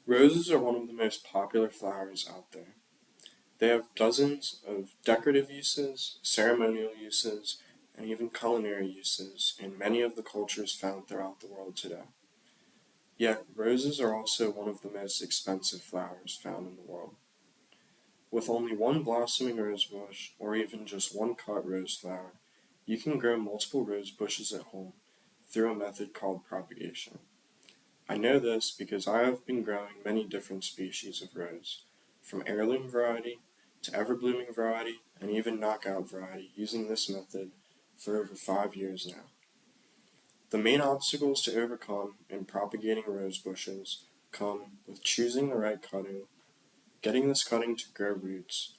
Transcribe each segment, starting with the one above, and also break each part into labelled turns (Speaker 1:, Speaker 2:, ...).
Speaker 1: Roses are one of the most popular flowers out there. They have dozens of decorative uses, ceremonial uses, and even culinary uses in many of the cultures found throughout the world today. Yet, roses are also one of the most expensive flowers found in the world. With only one blossoming rose bush, or even just one cut rose flower, you can grow multiple rose bushes at home through a method called propagation. I know this because I have been growing many different species of rose, from heirloom variety to ever-blooming variety and even knockout variety using this method for over 5 years now. The main obstacles to overcome in propagating rose bushes come with choosing the right cutting, getting this cutting to grow roots,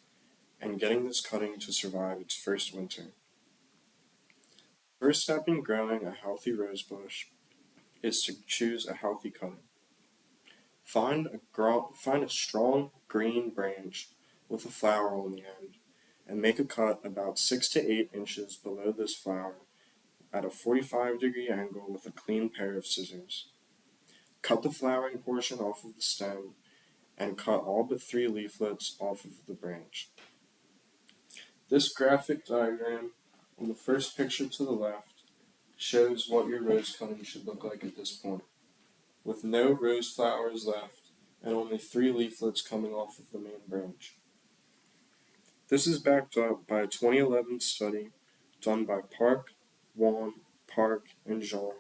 Speaker 1: and getting this cutting to survive its first winter. First step in growing a healthy rose bush is to choose a healthy cutting. Find a strong green branch with a flower on the end, and make a cut about 6 to 8 inches below this flower at a 45-degree angle with a clean pair of scissors. Cut the flowering portion off of the stem and cut all but 3 leaflets off of the branch. This graphic diagram on the first picture to the left shows what your rose cutting should look like at this point, with no rose flowers left and only 3 leaflets coming off of the main branch. This is backed up by a 2011 study done by Park, Wan, Park, and Zhang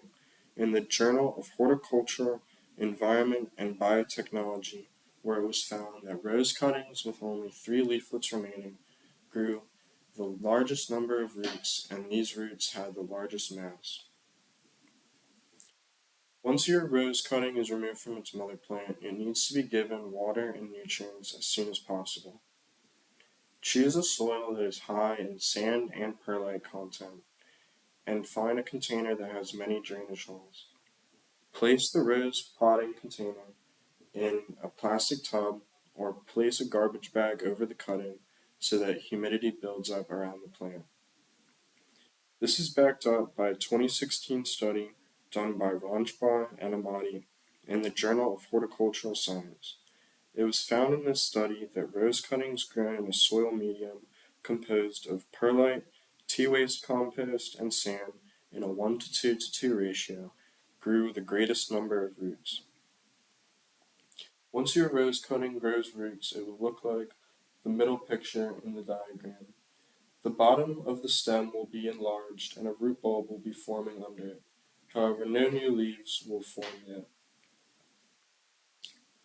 Speaker 1: in the Journal of Horticulture, Environment, and Biotechnology, where it was found that rose cuttings with only 3 leaflets remaining grew the largest number of roots, and these roots had the largest mass. Once your rose cutting is removed from its mother plant, it needs to be given water and nutrients as soon as possible. Choose a soil that is high in sand and perlite content, and find a container that has many drainage holes. Place the rose potting container in a plastic tub or place a garbage bag over the cutting so that humidity builds up around the plant. This is backed up by a 2016 study done by Ranjbar and Amati in the Journal of Horticultural Science. It was found in this study that rose cuttings grown in a soil medium composed of perlite, tea waste compost, and sand in a 1:2:2 ratio grew the greatest number of roots. Once your rose cutting grows roots, it will look like the middle picture in the diagram. The bottom of the stem will be enlarged and a root bulb will be forming under it. However, no new leaves will form yet.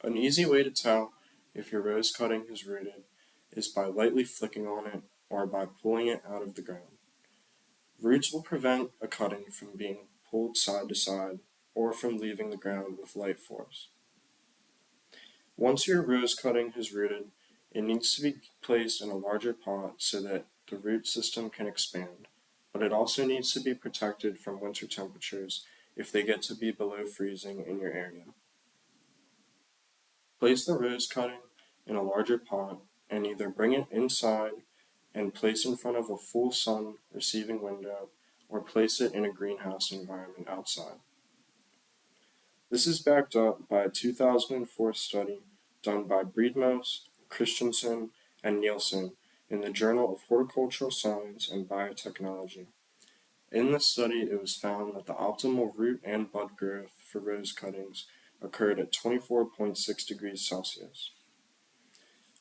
Speaker 1: An easy way to tell if your rose cutting is rooted is by lightly flicking on it or by pulling it out of the ground. Roots will prevent a cutting from being pulled side to side or from leaving the ground with light force. Once your rose cutting has rooted, it needs to be placed in a larger pot so that the root system can expand, but it also needs to be protected from winter temperatures if they get to be below freezing in your area. Place the rose cutting in a larger pot and either bring it inside and place in front of a full sun receiving window or place it in a greenhouse environment outside. This is backed up by a 2004 study done by Breedmose, Christensen, and Nielsen in the Journal of Horticultural Science and Biotechnology. In this study, it was found that the optimal root and bud growth for rose cuttings occurred at 24.6 degrees Celsius.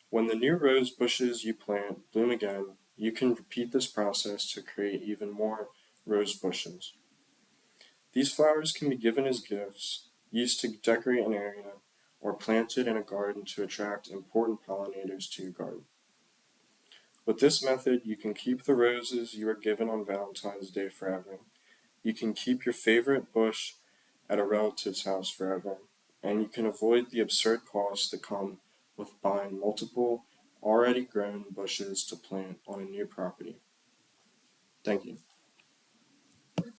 Speaker 1: When the new rose bushes you plant bloom again, you can repeat this process to create even more rose bushes. These flowers can be given as gifts, used to decorate an area, or planted in a garden to attract important pollinators to your garden. With this method, you can keep the roses you were given on Valentine's Day forever. You can keep your favorite bush at a relative's house forever, and you can avoid the absurd costs that come with buying multiple already grown bushes to plant on a new property. Thank you.